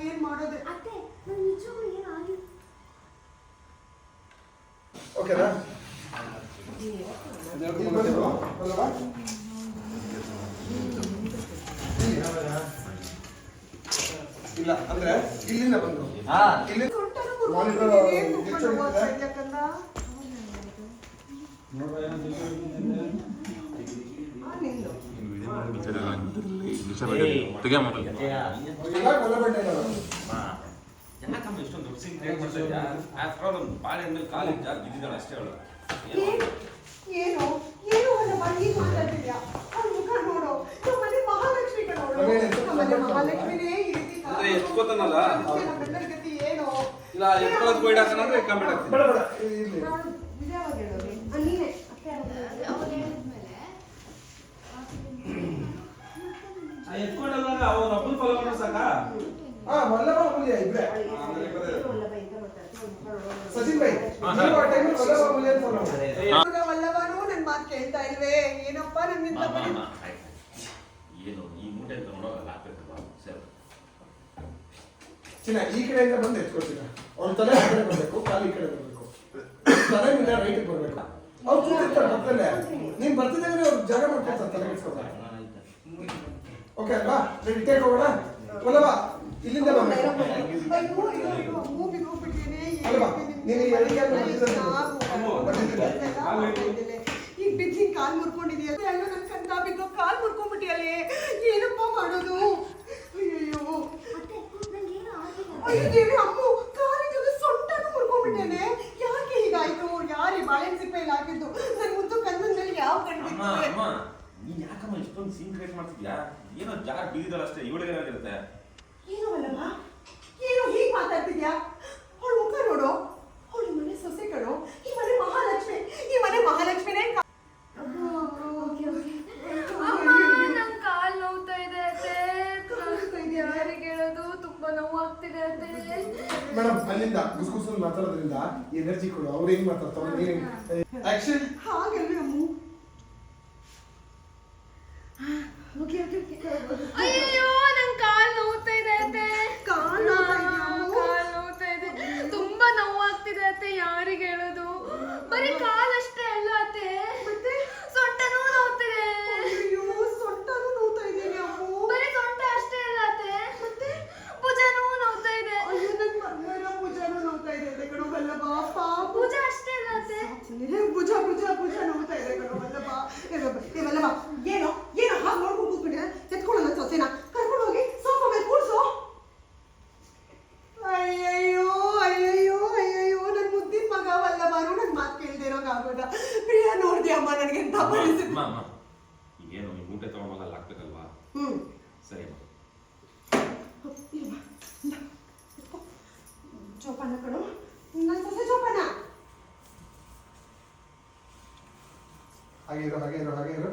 ಏನ್ ಮಾಡೋದೆ ಅತ್ತೆ ನಾನು ನಿಜವಾಗ್ಲೂ ಏನು ಆಗಿಲ್ಲ. ಓಕೆನಾ? ಇಲ್ಲ ಅಂದ್ರೆ ಇಲ್ಲಿಂದ ಬಂದು ಯಾಕಮ್ಮ ಇಷ್ಟೊಂದು ದೊಡ್ಡ ಸಿಂಗ್ ಕ್ರಿಯೇಟ್ ಮಾಡ್ತಾ ಇದ್ಯಾ? ಆಫ್ಟರ್ ಆಲ್ ಒಂದು ಬಾಳೆ ಮೇಲೆ ಕಾಲಿಗೆ ಜಾಗ ಬಿದ್ದಿದ್ದಾಳೆ ಅಷ್ಟೇ ಅವಳು. ಏನು ಏನು ಅಲ್ಲ ಬಂದು ಮಾತಾಡ್ತಿದ್ಯಾ? ಅವ್ಳ ಮುಖ ನೋಡು, ನಮ್ಮನೆ ಮಹಾಲಕ್ಷ್ಮಿ ನೋಡು, ನಮ್ಮನೆ ಮಹಾಲಕ್ಷ್ಮಿನೇ ಈ ರೀತಿ ಅಂದ್ರೆ ಎತ್ಕೋತಾನಲ್ಲ ನಮ್ಮೆಲ್ಲರ ಗತಿ ಏನು? ಇಲ್ಲ ಎತ್ಕೊಳ್ಳೋದು ಬೋಯ್ಡ್ ಹಾಕೋಣ ಕಂಪ್ಲೀಟ್ ಆಗ್ತೀನಿ. ನಾನು ನಿಜವಾಗಿ ಹೇಳೋದು ನೀನೇ ಅತ್ತೆ ಅವ್ರು ಹೇಳಿದ್ಮೇಲೆ ಎತ್ಕೊಂಡಲ್ಲ ಅವನು ಒಬ್ಬನ ಫಾಲೋ ಮಾಡೋ ಸಾಕ. ವಲ್ಲಭ ಅಮೂಲ್ಯ ಇಬ್ರೆ. ಸಚಿನ್ ಭಾಯ್ ನೀವು ಆ ಟೈಮಲ್ಲಿ ವಲ್ಲಭ ಅಮೂಲ್ಯ ಫಾಲೋ ಮಾಡಿ. ವಲ್ಲಭನು ನನ್ನ ಮಾತು ಕೇಳ್ತಾ ಇಲ್ವೇ? ಏನಪ್ಪ ನನ್ನಿಂದ ಏನು ಈ ಮೂಟೆ ಅಂತ ನೋಡೋಲ್ಲ ಹಾಕ್ಬೇಕಲ್ವಾ? ಸರಿ ಚಿನ್ನ ಈ ಕಡೆಯಿಂದ ಬಂದು ಎತ್ಕೊಳ್ತೀರ. ಅವ್ರ ತಲೆ ಆ ಕಡೆ ಬರಬೇಕು, ಕಾಲು ಈ ಕಡೆ ಬರಬೇಕು, ತಲೆ ಮೇಲೆ ರೈಟಿಗೆ ಬರಬೇಕು. ಅವ್ರು ಕೂತಿರ್ತಾರೆ ಪಕ್ಕದಲ್ಲೇ, ನೀನು ಬರ್ತಿದ್ದಂಗೆ ಅವ್ರು ಜಾಗ ಮಾಡ್ಕೊಳ್ತಾರೆ ತಲೆ ಇಟ್ಕೊಳ್ತಾರೆ. ಓಕೆ ಅಲ್ವಾ? ರೆಡಿ ಟೇಕ್ ಹೋಗೋಣ. ವಲ್ಲಭ ಇಲ್ಲಿಂದ ಬರಬೇಕು. ಅಲ್ವಾ ನೀನು ಎಲ್ಲಿಗೆ ಈಗ ಬಿದ್ದು ಕಾಲ್ ಮುರ್ಕೊಂಡಿದ್ಯಲ್ಲ, ನನ್ನ ಕಂದ ಬಿದ್ದು ಕಾಲ್ ಮುರ್ಕೊಂಡ್ಬಿಟ್ಟಿಯಲ್ಲೇ, ಏನಪ್ಪ ಮಾಡೋದು? ಅಯ್ಯೋ ಅಯ್ಯೋ ಅಮ್ಮು, ಕಾಲಿಗೆ ಸೊಂಟನು ಮುರ್ಕೊಂಡ್ಬಿಟ್ಟೇನೆ. ಯಾಕೆ ಹೀಗಾಯ್ತು? ಯಾರು ಬಾಳೆಹಣ್ಣು ಸಿಪ್ಪೆಯಲ್ಲಿ ಹಾಕಿದ್ದು? ನನ್ನ ಮುದ್ದು ಕಣ್ಣನ ಮೇಲೆ ಯಾವ ಕಣ್ಣಿತ್ತು? ನೀನ್ ಯಾಕಮ್ಮ ಇಷ್ಟೊಂದು ಸೀನ್ ಕ್ರಿಯೇಟ್ ಮಾಡ್ತಿದ್ಯಾ? ಏನೋ ಜಾಗ ಬಿದ್ದಿದ್ದಾಳೆ ಅಷ್ಟೇ, ಇವಳಿಗೆ ಏನಾಗಿರುತ್ತೆ? ಏನು ಅಲ್ಲಮ್ಮ, ಏನು ಹೀಗೆ ಮಾತಾಡ್ತಿದ್ಯಾ? ಅವಳ ಮುಖ ನೋಡು, ಅವಳ ಮನೆ ಸೊಸೆ ಕಣೋ, ಈ ಮನೆ ಮಹಾಲಕ್ಷ್ಮಿ, ಈ ಮನೆ ಮಹಾಲಕ್ಷ್ಮಿನೇ. ಅಮ್ಮ ನನ್ ಕಾಲ್ ನೋವ್ತಾ ಇದೆ ಅತ್ತೆ. ಯಾರಿಗೆ ಹೇಳೋದು? ತುಂಬಾ ನೋವು ಆಗ್ತಿದೆ ಅತ್ತೆ. ಮೇಡಮ್ ಅಲ್ಲಿಂದ ಗುಸ್ಗುಸು ಮಾತಾಡೋದ್ರಿಂದ ಎನರ್ಜಿ ಕೊಡು. ಅವ್ರು ಹೆಂಗ್ ಮಾತಾಡ್ತಾರೆ? ಆಕ್ಷನ್. ಹಾಗಲ್ವೇ ಅಮ್ಮು? ಅಯ್ಯೋ ನನ್ ಕಾಲ್ ನೋವ್ತಾ ಇದೆ ಅತ್ತೆ. ಕಾಲ್ ನೋವ್ತಾ ಇದೆ, ತುಂಬಾ ನೋವಾಗ್ತಿದೆ ಅತ್ತೆ. ಯಾರಿಗೆ ಹೇಳೋದು? ಬರೀ ಕಾಲಷ್ಟೇ ಅಲ್ಲ ಅತ್ತೆ, ಮತ್ತೆ ಸೊಂಟನೂ ನೋವ್ತಿದೆ. ಅಯ್ಯೋ ಸೊಂಟನೂ ನೋವ್ತಾ ಇದೆಯಾ ಅಮ್ಮು? ಬರೀ ಸೊಂಟ ಅಷ್ಟೇ ಅಲ್ಲ ಅತ್ತೆ, ಮತ್ತೆ ಭುಜನೂ ನೋವ್ತಾ ಇದೆ. ಅಯ್ಯೋ ನನ್ನ ಬಂಗಾರ ಭುಜನೂ ನೋವ್ತಾ ಇದೆ ಕಣೋ ವಲ್ಲಭ. ಪಾಪ ಭುಜ ಅಷ್ಟೇ ಅಲ್ಲ ಅತ್ತೆ, ಭುಜ ಭುಜ ಭುಜ ನೋವ್ತಾ ಇದೆ ಕಣೋ ವಲ್ಲಭ. ಏ ವಲ್ಲಭ, ಏನೋ ಏನೋ ಹಾಗೆ ನೋಡ್ಕೊಂಡು ಕೂತ್ಬಿಟ್ಟೆ. ಎತ್ಕೊಳ್ಳೋಣ ಸೊಸೆನ, ಕರ್ಕೊಂಡು ಹೋಗಿ ಸೋಫಾ ಮೇಲೆ ಕೂಡ್ಸು. ಅಯ್ಯಯ್ಯೋ ಅಯ್ಯಯ್ಯೋ ಅಯ್ಯಯ್ಯೋ, ನನ್ನ ಮುದ್ದಿನ ಮಗ ವಲ್ಲಭನು ನನ್ನ ಮಾತು ಕೇಳ್ದೆ ಇರೋಕ್ಕಾಗೋದ? ಪ್ರಿಯ ನೋಡ್ದಿಯಮ್ಮ ನನಗೆ ಎಂತ ಪರಿಸ್ಥಿತಿ. ಈಗೇನು ಈ ಮೂಟೆ ತಗೊಂಡೋಗ ಅಲ್ಲಿ ಹಾಕ್ಬೇಕಲ್ವಾ? ಸರಿ ಜೋಪಾನ ಕಣೋ, ನನ್ನ ಸೊಸೆ ಜೋಪಾನ. ಹಾಗೆ ಇರು ಹಾಗೆ ಇರು ಹಾಗೆ ಇರು.